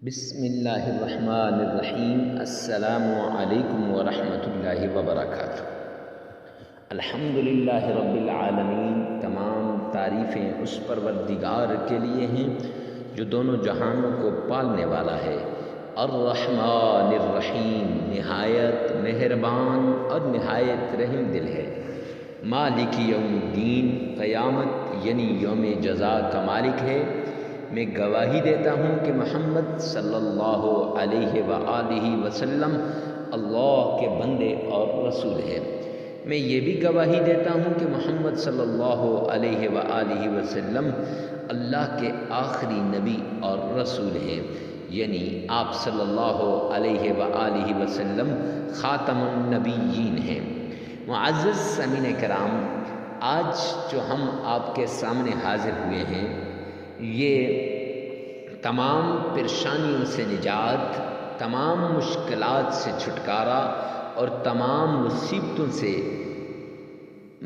بسم اللہ الرحمن الرحیم۔ السلام علیکم ورحمۃ اللہ وبرکاتہ۔ الحمدللہ رب العالمین، تمام تعریفیں اس پروردگار کے لیے ہیں جو دونوں جہانوں کو پالنے والا ہے۔ الرحمن الرحیم، نہایت مہربان اور نہایت رحیم دل ہے۔ مالک یوم الدین، قیامت یعنی یوم جزا کا مالک ہے۔ میں گواہی دیتا ہوں کہ محمد صلی اللہ علیہ وآلہ وسلم اللہ کے بندے اور رسول ہیں۔ میں یہ بھی گواہی دیتا ہوں کہ محمد صلی اللہ علیہ وآلہ وسلم اللہ کے آخری نبی اور رسول ہیں، یعنی آپ صلی اللہ علیہ وآلہ وسلم خاتم النبیین ہیں۔ معزز سامعین کرام، آج جو ہم آپ کے سامنے حاضر ہوئے ہیں، یہ تمام پریشانیوں سے نجات، تمام مشکلات سے چھٹکارا اور تمام مصیبتوں سے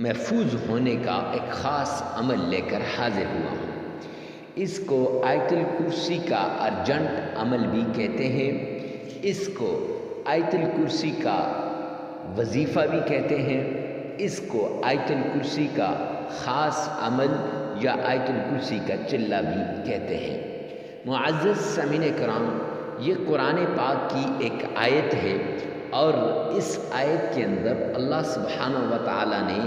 محفوظ ہونے کا ایک خاص عمل لے کر حاضر ہوا ہوں۔ اس کو آیت الکرسی کا ارجنٹ عمل بھی کہتے ہیں، اس کو آیت الکرسی کا وظیفہ بھی کہتے ہیں، اس کو آیت الکرسی کا خاص عمل یا آیت الکرسی کا چلہ بھی کہتے ہیں۔ معزز سامعین کرام، یہ قرآن پاک کی ایک آیت ہے اور اس آیت کے اندر اللہ سبحانہ و تعالیٰ نے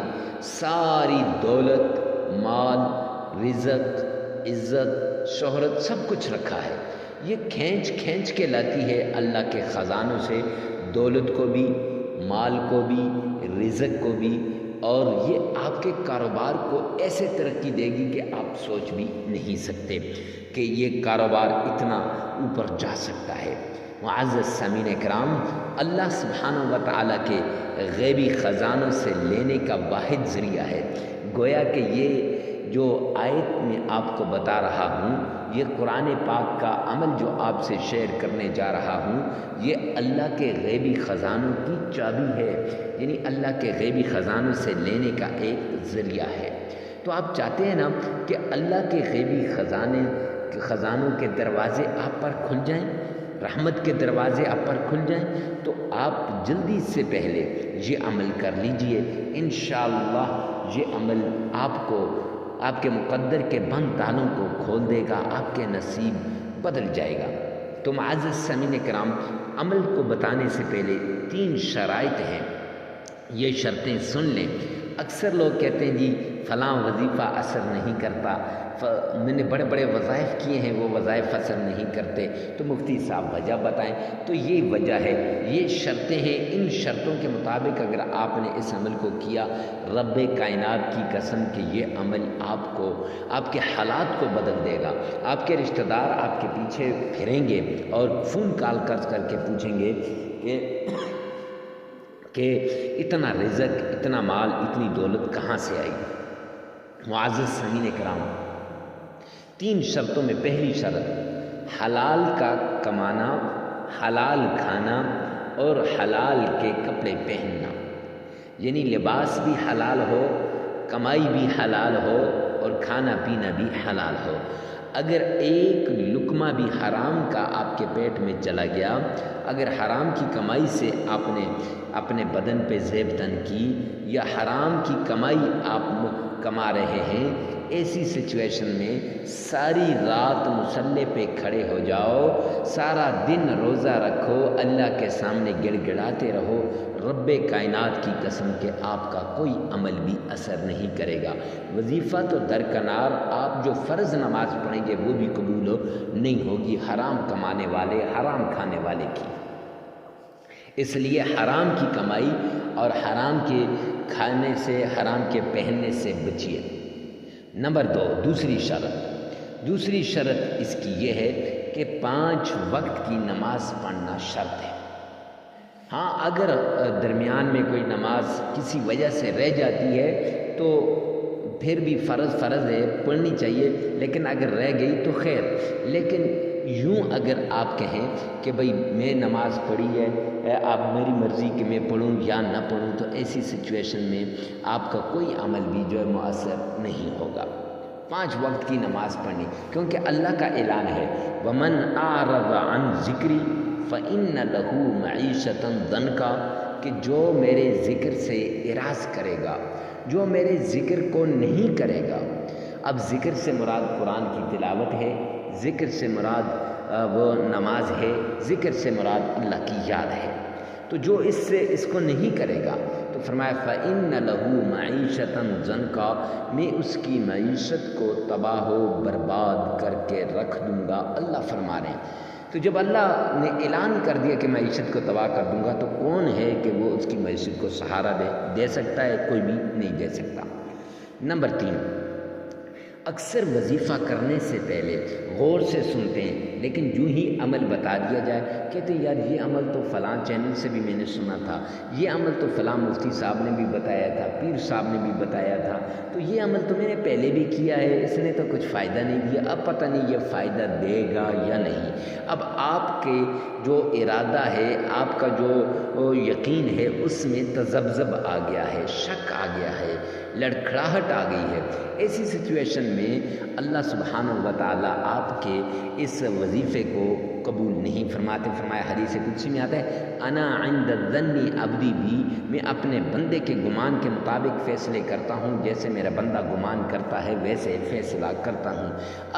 ساری دولت، مال، رزق، عزت، شہرت سب کچھ رکھا ہے۔ یہ کھینچ کے لاتی ہے اللہ کے خزانوں سے، دولت کو بھی، مال کو بھی، رزق کو بھی، اور یہ آپ کے کاروبار کو ایسے ترقی دے گی کہ آپ سوچ بھی نہیں سکتے کہ یہ کاروبار اتنا اوپر جا سکتا ہے۔ معزز سامعین کرام، اللہ سبحانہ و تعالیٰ کے غیبی خزانوں سے لینے کا واحد ذریعہ ہے۔ گویا کہ یہ جو آیت میں آپ کو بتا رہا ہوں، یہ قرآن پاک کا عمل جو آپ سے شیئر کرنے جا رہا ہوں، یہ اللہ کے غیبی خزانوں کی چابی ہے، یعنی اللہ کے غیبی خزانوں سے لینے کا ایک ذریعہ ہے۔ تو آپ چاہتے ہیں نا کہ اللہ کے غیبی خزانوں کے دروازے آپ پر کھل جائیں، رحمت کے دروازے آپ پر کھل جائیں، تو آپ جلدی سے پہلے یہ عمل کر لیجئے۔ انشاءاللہ یہ عمل آپ کو آپ کے مقدر کے بند تالوں کو کھول دے گا، آپ کے نصیب بدل جائے گا۔ تو معزز سامعین کرام، عمل کو بتانے سے پہلے 3 شرائط ہیں، یہ شرطیں سن لیں۔ اکثر لوگ کہتے ہیں جی فلاں وظیفہ اثر نہیں کرتا، میں نے بڑے بڑے وظائف کیے ہیں، وہ وظائف اثر نہیں کرتے، تو مفتی صاحب وجہ بتائیں۔ تو یہ وجہ ہے، یہ شرطیں ہیں۔ ان شرطوں کے مطابق اگر آپ نے اس عمل کو کیا، رب کائنات کی قسم کہ یہ عمل آپ کو، آپ کے حالات کو بدل دے گا۔ آپ کے رشتہ دار آپ کے پیچھے پھریں گے اور فون کال کر کے پوچھیں گے کہ اتنا رزق، اتنا مال، اتنی دولت کہاں سے آئی۔ معزز سامعین کرام، 3 شرطوں میں پہلی شرط حلال کا کمانا، حلال کھانا اور حلال کے کپڑے پہننا، یعنی لباس بھی حلال ہو، کمائی بھی حلال ہو اور کھانا پینا بھی حلال ہو۔ اگر ایک لقمہ بھی حرام کا آپ کے پیٹ میں چلا گیا، اگر حرام کی کمائی سے آپ نے اپنے بدن پہ زیب تن کی یا حرام کی کمائی آپ کما رہے ہیں، ایسی سچویشن میں ساری رات مصلے پہ کھڑے ہو جاؤ، سارا دن روزہ رکھو، اللہ کے سامنے گڑ گڑاتے رہو، رب کائنات کی قسم کہ آپ کا کوئی عمل بھی اثر نہیں کرے گا۔ وظیفہ تو درکنار، آپ جو فرض نماز پڑھیں گے وہ بھی قبول نہیں ہوگی حرام کمانے والے، حرام کھانے والے کی۔ اس لیے حرام کی کمائی اور حرام کے کھانے سے، حرام کے پہننے سے بچیے۔ نمبر 2، دوسری شرط اس کی یہ ہے کہ 5 وقت کی نماز پڑھنا شرط ہے۔ ہاں، اگر درمیان میں کوئی نماز کسی وجہ سے رہ جاتی ہے تو پھر بھی فرض ہے، پڑھنی چاہیے، لیکن اگر رہ گئی تو خیر۔ لیکن یوں اگر آپ کہیں کہ بھئی میں نماز پڑھی ہے، آپ میری مرضی کہ میں پڑھوں یا نہ پڑھوں، تو ایسی سچویشن میں آپ کا کوئی عمل بھی جو ہے مؤثر نہیں ہوگا۔ 5 وقت کی نماز پڑھنی، کیونکہ اللہ کا اعلان ہے وَمَنْ أَعْرَضَ عَنْ ذِكْرِي فَإِنَّ لَهُ مَعِيشَةً ضَنْكًا، کہ جو میرے ذکر سے اعراض کرے گا، جو میرے ذکر کو نہیں کرے گا۔ اب ذکر سے مراد قرآن کی تلاوت ہے، ذکر سے مراد وہ نماز ہے، ذکر سے مراد اللہ کی یاد ہے۔ تو جو اس کو نہیں کرے گا تو فرمایا فَإِنَّ لَهُ مَعِيشَةً ضَنْكًا، میں اس کی معیشت کو تباہ و برباد کر کے رکھ دوں گا، اللہ فرما رہے ہیں۔ تو جب اللہ نے اعلان کر دیا کہ معیشت کو تباہ کر دوں گا تو کون ہے کہ وہ اس کی معیشت کو سہارا دے سکتا ہے؟ کوئی بھی نہیں دے سکتا۔ نمبر 3، اکثر وظیفہ کرنے سے پہلے غور سے سنتے ہیں، لیکن جو ہی عمل بتا دیا جائے کہتے ہیں یار یہ عمل تو فلاں چینل سے بھی میں نے سنا تھا، یہ عمل تو فلاں مفتی صاحب نے بھی بتایا تھا، پیر صاحب نے بھی بتایا تھا، تو یہ عمل تو میں نے پہلے بھی کیا ہے، اس نے تو کچھ فائدہ نہیں دیا، اب پتہ نہیں یہ فائدہ دے گا یا نہیں۔ اب آپ کے جو ارادہ ہے، آپ کا جو یقین ہے، اس میں تذبذب آ گیا ہے، شک آ گیا ہے، لڑکھڑاہٹ آ گئی ہے۔ ایسی سچویشن میں اللہ سبحانہ و تعالیٰ آپ کے اس وظیفے کو قبول نہیں فرماتے۔ فرمایا حدیث قدسی میں آتا ہے انا عند الظن عبدی بھی، میں اپنے بندے کے گمان کے مطابق فیصلے کرتا ہوں، جیسے میرا بندہ گمان کرتا ہے ویسے فیصلہ کرتا ہوں۔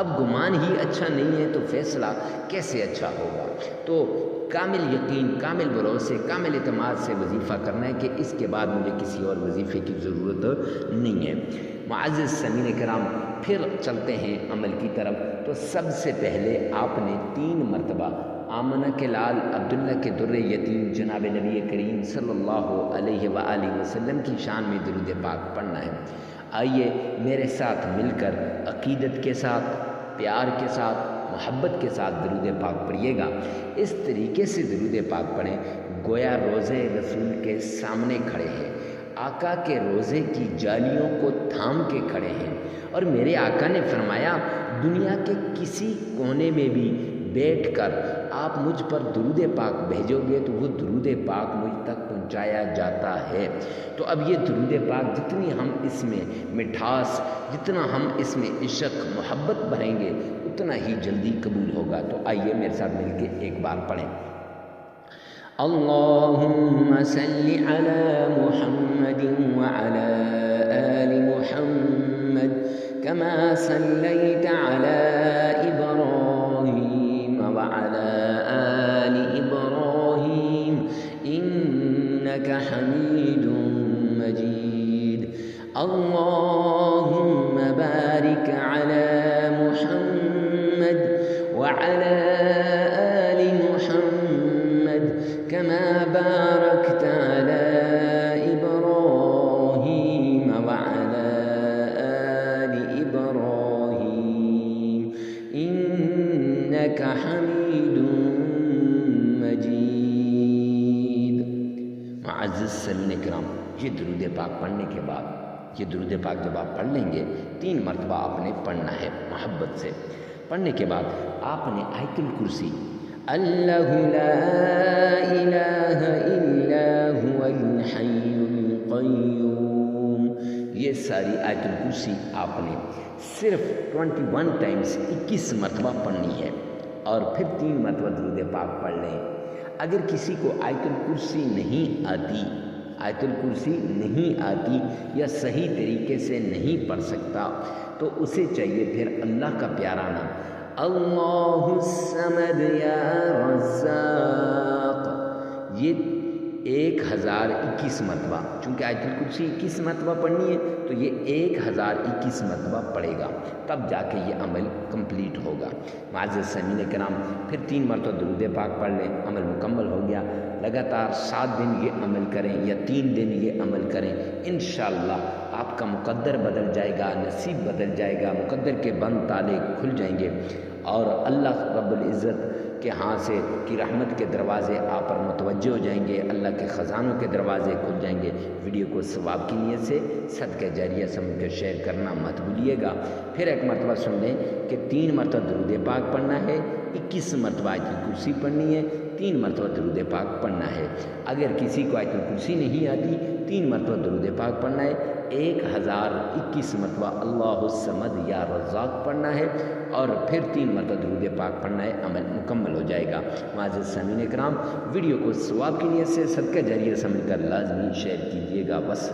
اب گمان ہی اچھا نہیں ہے تو فیصلہ کیسے اچھا ہوگا؟ تو کامل یقین، کامل بھروسے، کامل اعتماد سے وظیفہ کرنا ہے کہ اس کے بعد مجھے کسی اور وظیفے کی ضرورت نہیں ہے۔ معزز سامعین کرام، پھر چلتے ہیں عمل کی طرف۔ تو سب سے پہلے آپ نے 3 مرتبہ آمنہ کے لال عبداللہ کے در یتیم جناب نبی کریم صلی اللہ علیہ وآلہ وسلم کی شان میں درود پاک پڑھنا ہے۔ آئیے میرے ساتھ مل کر عقیدت کے ساتھ، پیار کے ساتھ، محبت کے ساتھ درود پاک پڑھیے گا۔ اس طریقے سے درود پاک پڑھیں گویا روزے رسول کے سامنے کھڑے ہیں، آقا کے روزے کی جالیوں کو تھام کے کھڑے ہیں، اور میرے آقا نے فرمایا دنیا کے کسی کونے میں بھی بیٹھ کر آپ مجھ پر درود پاک بھیجو گے تو وہ درود پاک مجھ تک پہنچایا جاتا ہے۔ تو اب یہ درود پاک جتنی ہم اس میں مٹھاس، جتنا ہم اس میں عشق محبت بھریں گے اتنا ہی جلدی قبول ہوگا۔ تو آئیے میرے ساتھ مل کے ایک بار پڑھیں اللہم صلی علی محمد وعلی آل محمد کما صلیت علی ابراہیم وعلی آل ابراہیم انک حمید مجید اللہم بارک علی محمد وعلی آل محمد كما باركت على إبراهيم وعلى آل إبراهيم إنك حميد مجيد۔ معزز سامعین کرام، یہ درود پاک پڑھنے کے بعد، یہ درود پاک جب آپ پڑھ لیں گے 3 مرتبہ آپ نے پڑھنا ہے محبت سے۔ پڑھنے کے بعد آپ نے آیت الکرسی اللہ لا الہ الا هو الحی القیوم، یہ ساری آیت الکرسی آپ نے صرف 21 ٹائمز 21 مرتبہ پڑھنی ہے، اور پھر 3 مرتبہ درود پاک پڑھ لیں۔ اگر کسی کو آیت الکرسی نہیں آتی، آیت الکرسی نہیں آتی یا صحیح طریقے سے نہیں پڑھ سکتا تو اسے چاہیے پھر اللہ کا پیارا نام اللہ الصمد یا رزاق، یہ 1021 مرتبہ، چونکہ آیت الکرسی 21 مرتبہ پڑھنی ہے تو یہ 1021 مرتبہ پڑھے گا، تب جا کے یہ عمل کمپلیٹ ہوگا۔ معزز سامعین کرام، پھر 3 مرتبہ درود پاک پڑھ لیں، عمل مکمل ہو گیا۔ لگاتار 7 دن یہ عمل کریں یا 3 دن یہ عمل کریں، انشاءاللہ آپ کا مقدر بدل جائے گا، نصیب بدل جائے گا، مقدر کے بند تالے کھل جائیں گے، اور اللہ رب العزت کے ہاں سے کی رحمت کے دروازے آپ پر متوجہ ہو جائیں گے، اللہ کے خزانوں کے دروازے کھل جائیں گے۔ ویڈیو کو ثواب کی نیت سے صدقہ جاریہ سمجھ کر شیئر کرنا مت بھولیے گا۔ پھر ایک مرتبہ سن لیں کہ 3 مرتبہ درود پاک پڑھنا ہے، 21 مرتبہ آیت الکرسی پڑھنی ہے، 3 مرتبہ درود پاک پڑھنا ہے۔ اگر کسی کو آیت الکرسی نہیں آتی 3 مرتبہ درود پاک پڑھنا ہے، 1021 مرتبہ اللہ الصمد یا رزاق پڑھنا ہے، اور پھر 3 مرتبہ درود پاک پڑھنا ہے، عمل مکمل ہو جائے گا۔ معزز سامعین کرام، ویڈیو کو ثواب کی نیت سے صدقہ جاریہ سمجھ کر لازمی شیئر کیجیے گا۔ بس